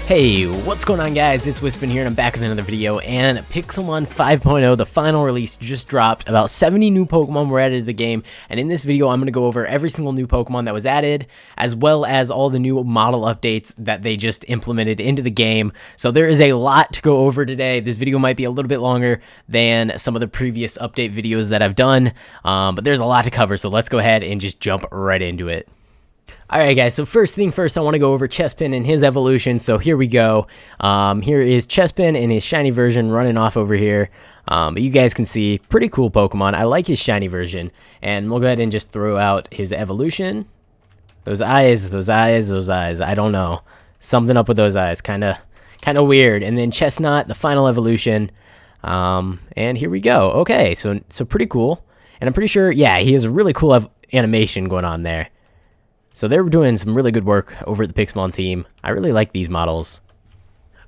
Hey, what's going on guys? It's Wispin here and I'm back with another video, and Pixelmon 5.0, the final release, just dropped. About 70 new Pokemon were added to the game, and in this video I'm going to go over every single new Pokemon that was added, as well as all the new model updates that they just implemented into the game. So there is a lot to go over today. This video might be a little bit longer than some of the previous update videos that I've done, but there's a lot to cover, so let's go ahead and just jump right into it. Alright guys, so first thing first, I want to go over Chespin and his evolution, so here we go. Here is Chespin in his shiny version running off over here. But you guys can see, pretty cool Pokemon. I like his shiny version, and we'll go ahead and just throw out his evolution. Those eyes, I don't know. Something up with those eyes, kinda weird. And then Chestnut, the final evolution. And here we go. Okay, so pretty cool. And I'm pretty sure, yeah, he has a really cool animation going on there. So they were doing some really good work over at the Pixelmon team. I really like these models.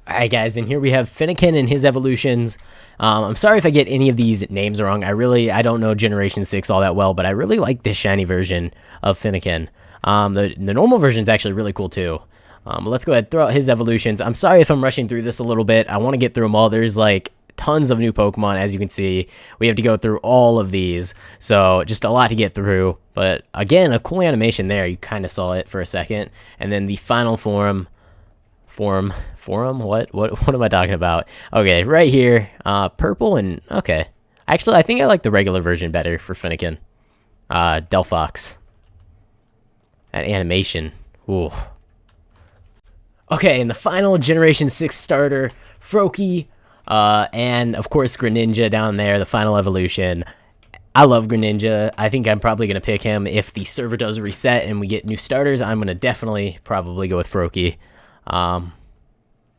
Alright guys, and here we have Fennekin and his evolutions. I'm sorry if I get any of these names wrong. I don't know Generation 6 all that well, but I really like this shiny version of Fennekin. The normal version is actually really cool too. Let's go ahead and throw out his evolutions. I'm sorry if I'm rushing through this a little bit. I want to get through them all. There's like tons of new Pokemon, as you can see. We have to go through all of these, so just a lot to get through. But again, a cool animation there. You kind of saw it for a second. And then the final forum, what am I talking about? Okay, right here, purple, and okay. Actually, I think I like the regular version better for Fennekin. Delphox. That animation, ooh. Okay, and the final Generation 6 starter, Froakie. And of course Greninja down there, the final evolution. I love Greninja. I think I'm probably going to pick him. If the server does reset and we get new starters, I'm going to definitely probably go with Froakie. But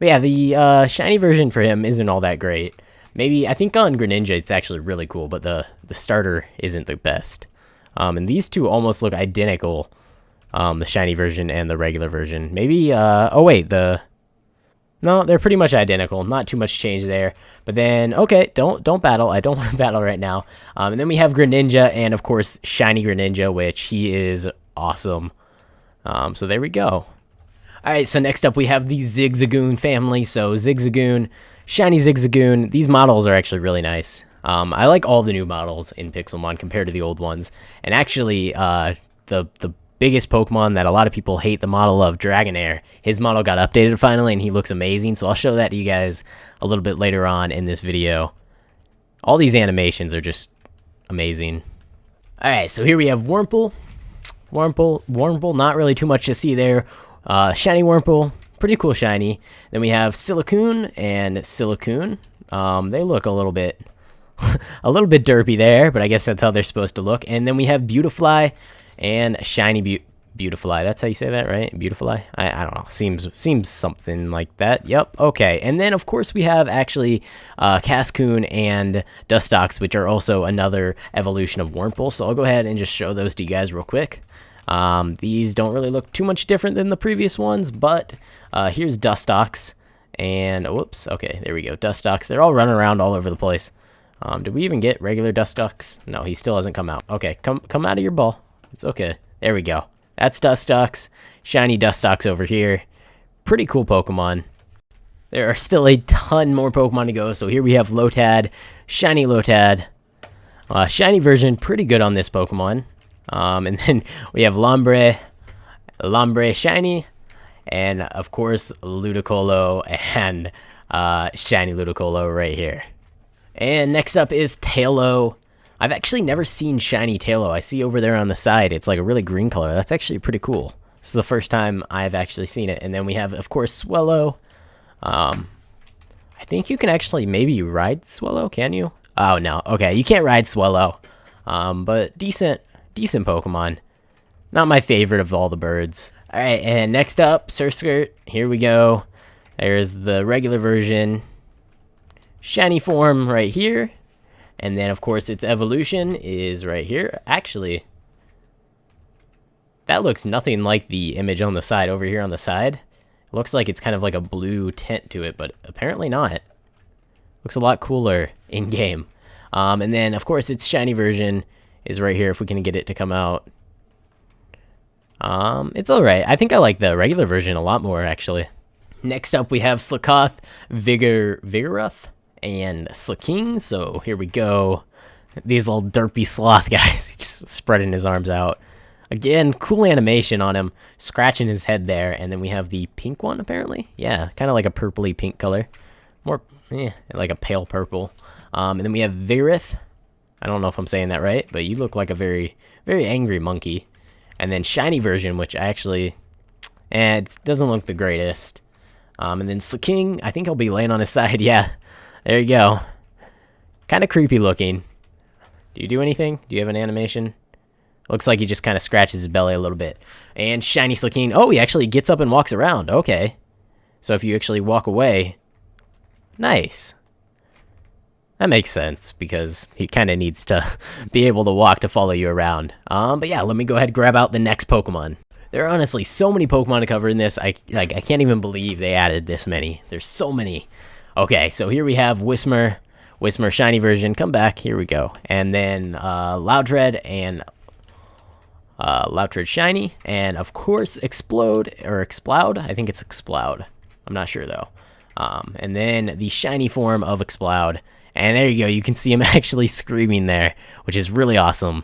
yeah, the shiny version for him isn't all that great. Maybe, I think on Greninja it's actually really cool, but the starter isn't the best. And these two almost look identical, the shiny version and the regular version. Maybe, oh wait, no, they're pretty much identical. Not too much change there. But then, okay, don't battle. I don't want to battle right now. And then we have Greninja, and of course, shiny Greninja, which he is awesome. So there we go. Alright, so next up we have the Zigzagoon family. So Zigzagoon, shiny Zigzagoon. These models are actually really nice. I like all the new models in Pixelmon compared to the old ones. And actually, the biggest Pokemon that a lot of people hate the model of, Dragonair. His model got updated finally, and he looks amazing, so I'll show that to you guys a little bit later on in this video. All these animations are just amazing. Alright, so here we have Wurmple. Wurmple, not really too much to see there. Shiny Wurmple, pretty cool shiny. Then we have Silicune and Silicune. They look a little bit derpy there, but I guess that's how they're supposed to look. And then we have Beautifly and shiny Beautifly. That's how you say that, right? Beautifly? I don't know. Seems something like that. Yep. Okay. And then of course we have actually Cascoon and Dustox, which are also another evolution of Wurmple. So I'll go ahead and just show those to you guys real quick. These don't really look too much different than the previous ones, but here's Dustox, and whoops. Okay, there we go. Dustox. They're all running around all over the place. Did we even get regular Dustox? No, he still hasn't come out. Okay, come out of your ball. It's okay. There we go. That's Dustox. Shiny Dustox over here. Pretty cool Pokemon. There are still a ton more Pokemon to go. So here we have Lotad. Shiny Lotad. Shiny version, pretty good on this Pokemon. And then we have Lombre shiny. And of course, Ludicolo and shiny Ludicolo right here. And next up is Tailo. I've actually never seen shiny Tailo. I see over there on the side, it's like a really green color. That's actually pretty cool. This is the first time I've actually seen it. And then we have, of course, Swellow. I think you can actually maybe ride Swellow, can you? Oh, no. Okay, you can't ride Swellow. But decent Pokemon. Not my favorite of all the birds. Alright, and next up, Surskit. Here we go. There's the regular version. Shiny form right here. And then, of course, its evolution is right here. Actually, that looks nothing like the image on the side over here on the side. It looks like it's kind of like a blue tint to it, but apparently not. Looks a lot cooler in-game. And then, of course, its shiny version is right here if we can get it to come out. It's alright. I think I like the regular version a lot more, actually. Next up, we have Slakoth, Vigoroth, and Slaking. So here we go. These little derpy sloth guys, he's just spreading his arms out. Again, cool animation on him, scratching his head there. And then we have the pink one, apparently. Yeah, kind of like a purpley pink color. More, like a pale purple. And then we have Vigoroth. I don't know if I'm saying that right, but you look like a very, very angry monkey. And then shiny version, which actually, it doesn't look the greatest. And then Slaking, I think he'll be laying on his side. Yeah, there you go. Kind of creepy looking. Do you do anything? Do you have an animation? Looks like he just kind of scratches his belly a little bit. And shiny Slaking. Oh, he actually gets up and walks around. Okay. So if you actually walk away, nice. That makes sense because he kind of needs to be able to walk to follow you around. But yeah, let me go ahead and grab out the next Pokemon. There are honestly so many Pokemon to cover in this. I can't even believe they added this many. There's so many. Okay, so here we have Whismur shiny version. Come back. Here we go. And then Loudred and Loudred shiny, and of course Explode or Exploud. I think it's Exploud. I'm not sure though. And then the shiny form of Exploud. And there you go. You can see him actually screaming there, which is really awesome.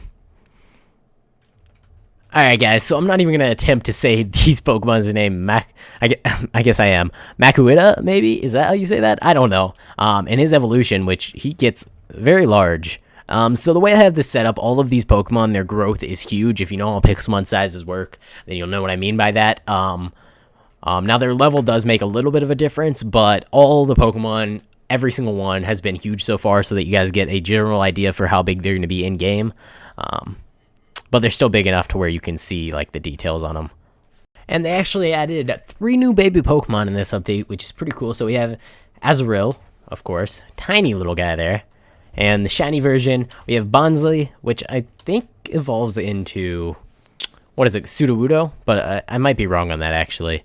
Alright guys, so I'm not even going to attempt to say these Pokemon's name. I guess I am. Makuhita, maybe? Is that how you say that? I don't know. And his evolution, which he gets very large. So the way I have this set up, all of these Pokemon, their growth is huge. If you know how Pixelmon sizes work, then you'll know what I mean by that. Now their level does make a little bit of a difference, but all the Pokemon, every single one, has been huge so far so that you guys get a general idea for how big they're going to be in-game. But they're still big enough to where you can see like the details on them. And they actually added 3 new baby Pokemon in this update, which is pretty cool. So we have Azurill, of course, tiny little guy there. And the shiny version, we have Bonsly, which I think evolves into, what is it, Sudowoodo? But I might be wrong on that, actually.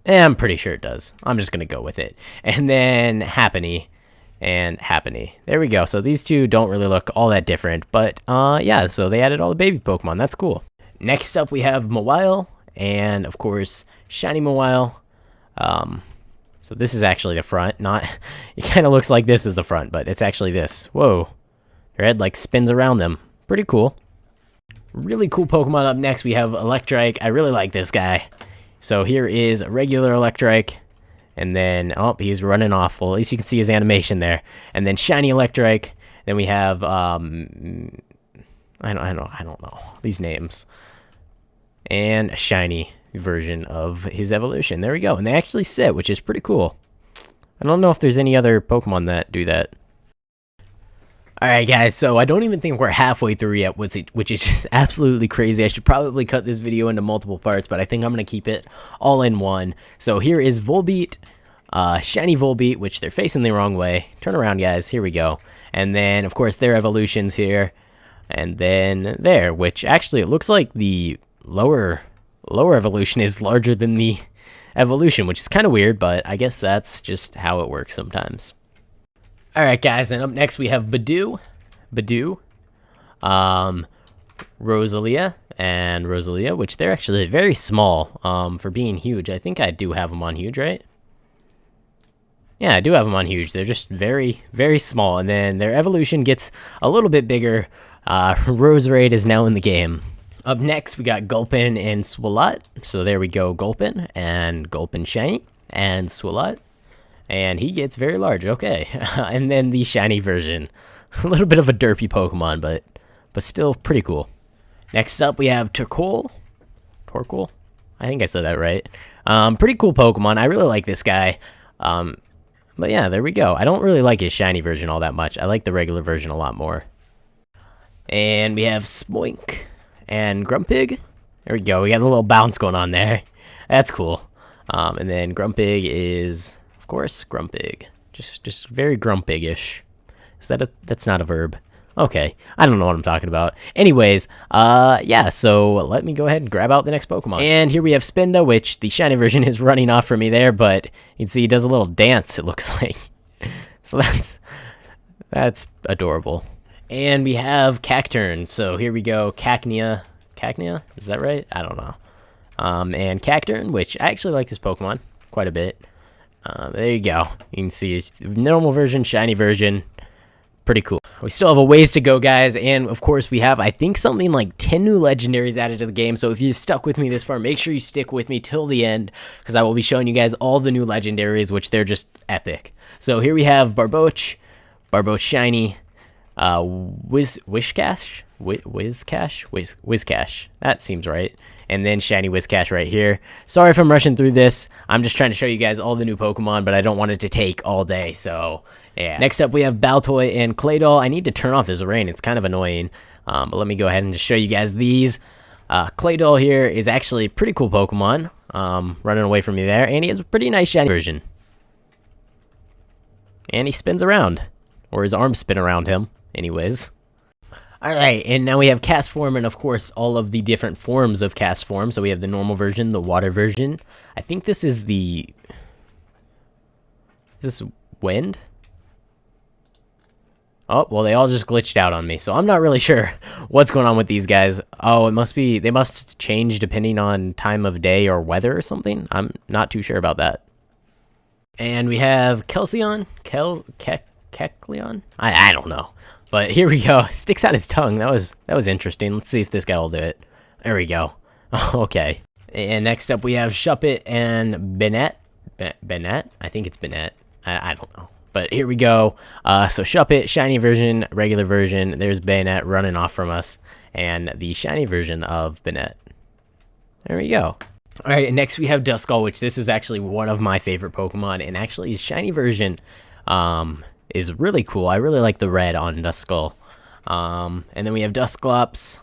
I'm pretty sure it does. I'm just going to go with it. And then Happiny and Happiny. There we go. So these two don't really look all that different. But yeah, so they added all the baby Pokemon. That's cool. Next up, we have Mawile. And, of course, shiny Mawile. So this is actually the front. Not, it kind of looks like this is the front, but it's actually this. Whoa. Their head, like, spins around them. Pretty cool. Really cool Pokemon up next. We have Electrike. I really like this guy. So here is a regular Electrike. And then, oh, he's running off. Well, at least you can see his animation there. And then shiny Electrike. Then we have, I don't know these names. And a shiny version of his evolution. There we go. And they actually sit, which is pretty cool. I don't know if there's any other Pokemon that do that. Alright guys, so I don't even think we're halfway through yet, which is just absolutely crazy. I should probably cut this video into multiple parts, but I think I'm going to keep it all in one. So here is Volbeat, shiny Volbeat, which they're facing the wrong way. Turn around guys, here we go. And then of course their evolutions here. And then there, which actually it looks like the lower evolution is larger than the evolution, which is kind of weird, but I guess that's just how it works sometimes. Alright guys, and up next we have Budew, Rosalia, which they're actually very small for being huge. I think I do have them on huge, right? Yeah, I do have them on huge. They're just very, very small, and then their evolution gets a little bit bigger. Roserade is now in the game. Up next, we got Gulpin and Swalot. So there we go, Gulpin and Gulpin shiny and Swalot. And he gets very large, okay. And then the shiny version. A little bit of a derpy Pokemon, but still pretty cool. Next up, we have Torkoal. I think I said that right. Pretty cool Pokemon. I really like this guy. But yeah, there we go. I don't really like his shiny version all that much. I like the regular version a lot more. And we have Spoink and Grumpig. There we go. We got a little bounce going on there. That's cool. And then Grumpig is, of course, Grumpig. Just very Grumpig-ish. Is that that's not a verb. Okay, I don't know what I'm talking about. Anyways, yeah, so let me go ahead and grab out the next Pokemon. And here we have Spinda, which the shiny version is running off from me there, but you can see he does a little dance, it looks like. So that's adorable. And we have Cacturn, so here we go, Cacnea, is that right? I don't know. And Cacturn, which I actually like this Pokemon. quite a bit. There you go. You can see it's normal version, shiny version. Pretty cool. We still have a ways to go, guys, and of course we have, I think, something like 10 new legendaries added to the game. So if you've stuck with me this far, make sure you stick with me till the end, because I will be showing you guys all the new legendaries, which they're just epic. So here we have Barboach shiny, Whiscash, that seems right, and then shiny Whiscash right here. Sorry if I'm rushing through this. I'm just trying to show you guys all the new Pokemon, but I don't want it to take all day, so yeah. Next up we have Baltoy and Claydol. I need to turn off this rain, it's kind of annoying, but let me go ahead and just show you guys these. Claydol here is actually a pretty cool Pokemon, running away from me there, and he has a pretty nice shiny version. And he spins around, or his arms spin around him, anyways. Alright, and now we have Castform, and of course all of the different forms of Castform. So we have the normal version, the water version. I think this is the... Is this wind? Oh, well, they all just glitched out on me, so I'm not really sure what's going on with these guys. Oh, it must be... They must change depending on time of day or weather or something. I'm not too sure about that. And we have Kelsleon? Kecleon? I don't know. But here we go. Sticks out his tongue. That was interesting. Let's see if this guy will do it. There we go. Okay. And next up we have Shuppet and Bennett. Bennett? I think it's Bennett. I don't know. But here we go. So Shuppet, shiny version, regular version. There's Bennett running off from us. And the shiny version of Bennett. There we go. Alright, and next we have Duskull, which this is actually one of my favorite Pokemon. And actually his shiny version is really cool. I really like the red on Duskull. And then we have Dusclops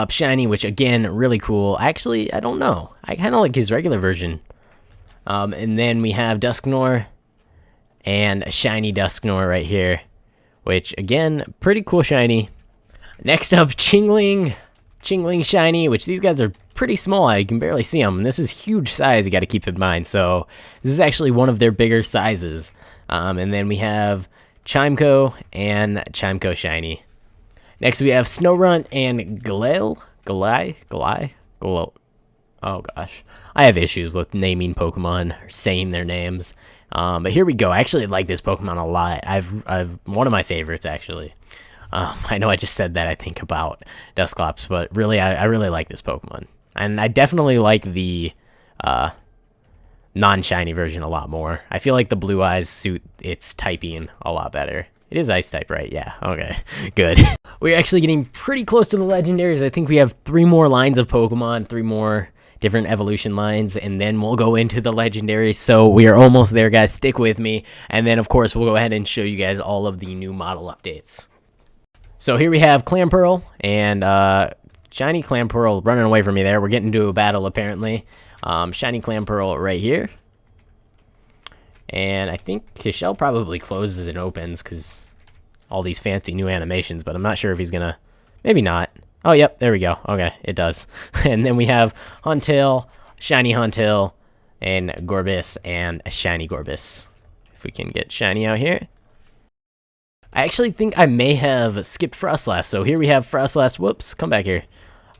shiny, which again, really cool. Actually, I don't know. I kind of like his regular version. And then we have Dusknoir and a shiny Dusknoir right here, which again, pretty cool shiny. Next up, Chingling shiny, which these guys are pretty small. You can barely see them. And this is huge size, you got to keep in mind. So this is actually one of their bigger sizes. And then we have Chimeco and Chimeco shiny. Next we have Snorunt and Galil. Oh gosh, I have issues with naming Pokemon or saying their names. But here we go. I actually like this Pokemon a lot. I've one of my favorites actually. I know I just said that, I think, about Dusclops, but really I really like this Pokemon. And I definitely like the non-shiny version a lot more. I feel like the blue eyes suit its typing a lot better. It is ice type, right? Yeah, okay, good. We're actually getting pretty close to the legendaries. I think we have 3 more lines of Pokemon, 3 more different evolution lines, and then we'll go into the legendaries. So we are almost there, guys. Stick with me. And then, of course, we'll go ahead and show you guys all of the new model updates. So here we have Clamperl and shiny Clamperl running away from me there. We're getting into a battle, apparently. Shiny Clamperl right here. And I think his shell probably closes and opens because all these fancy new animations, but I'm not sure if he's gonna... Maybe not. Oh, yep, there we go. Okay, it does. And then we have Huntail, shiny Huntail, and Gorbis, and a shiny Gorbis. If we can get shiny out here. I actually think I may have skipped Frostlass. So here we have Frostlass. Whoops, come back here.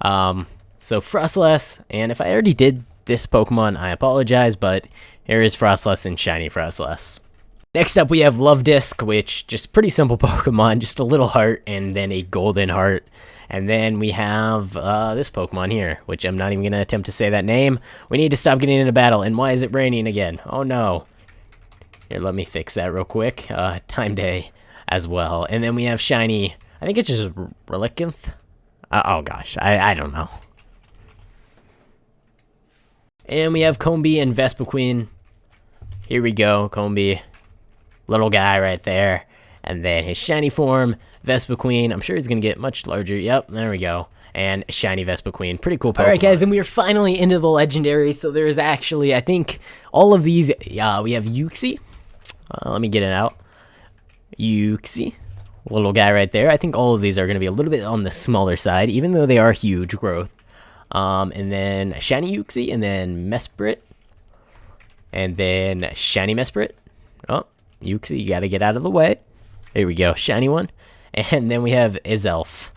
So Frostlass, and if I already did this Pokemon, I apologize, but here is Frostlass and shiny Frostlass. Next up we have Love Disc, which just pretty simple Pokemon, just a little heart and then a golden heart. And then we have this Pokemon here, which I'm not even going to attempt to say that name. We need to stop getting into battle. And why is it raining again? Oh no. Here, let me fix that real quick. Time Day as well. And then we have shiny, I think it's just Relicanth. Oh gosh, I don't know. And we have Combee and Vespiquen. Here we go, Combee. Little guy right there. And then his shiny form, Vespiquen. I'm sure he's going to get much larger. Yep, there we go. And shiny Vespiquen. Pretty cool Pokemon. Alright guys, and we are finally into the legendaries. So there's actually, I think, all of these. We have Uxie. Let me get it out. Uxie. Little guy right there. I think all of these are going to be a little bit on the smaller side, even though they are huge growth. And then shiny Uxie, and then Mesprit. And then shiny Mesprit. Oh, Uxie, you got to get out of the way. There we go, shiny one. And then we have Izelf,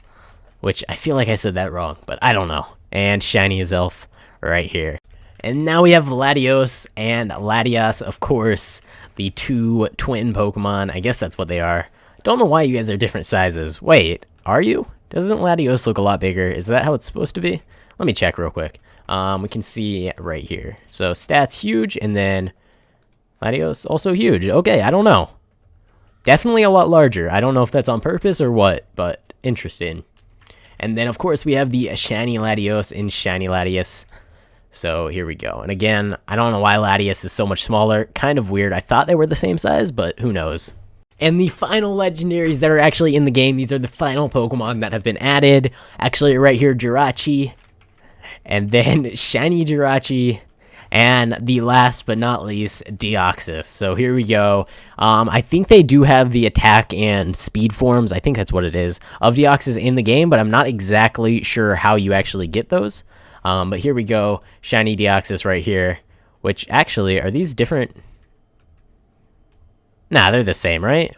which I feel like I said that wrong, but I don't know. And shiny Izelf right here. And now we have Latios and Latias, of course, the two twin Pokemon. I guess that's what they are. Don't know why you guys are different sizes. Wait, are you? Doesn't Latios look a lot bigger? Is that how it's supposed to be? Let me check real quick. We can see right here. So stats huge, and then Latios also huge. Okay, I don't know. Definitely a lot larger. I don't know if that's on purpose or what, but interesting. And then, of course, we have the Shiny Latios and Shiny Latias. So here we go. And again, I don't know why Latias is so much smaller. Kind of weird. I thought they were the same size, but who knows. And the final legendaries that are actually in the game, these are the final Pokemon that have been added. Actually, right here, Jirachi. And then Shiny Jirachi. And the last but not least, Deoxys. So here we go. I think they do have the attack and speed forms, I think that's what it is, of Deoxys in the game, but I'm not exactly sure how you actually get those. But here we go, Shiny Deoxys right here, which actually, are these different? Nah, they're the same, right?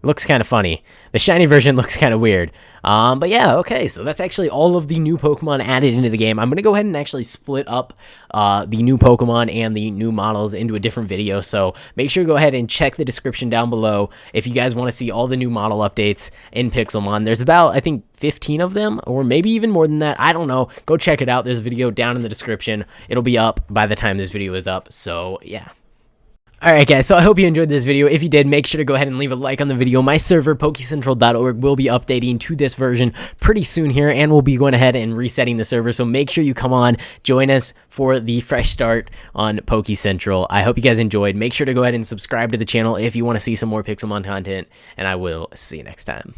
Looks kind of funny. The shiny version looks kind of weird. But yeah, okay, so that's actually all of the new Pokemon added into the game. I'm going to go ahead and actually split up the new Pokemon and the new models into a different video, so make sure to go ahead and check the description down below if you guys want to see all the new model updates in Pixelmon. There's about, I think, 15 of them, or maybe even more than that. I don't know. Go check it out. There's a video down in the description. It'll be up by the time this video is up, so yeah. Alright guys, so I hope you enjoyed this video. If you did, make sure to go ahead and leave a like on the video. My server, PokeCentral.org, will be updating to this version pretty soon here, and we'll be going ahead and resetting the server, so make sure you come on, join us for the fresh start on PokeCentral. I hope you guys enjoyed. Make sure to go ahead and subscribe to the channel if you want to see some more Pixelmon content, and I will see you next time.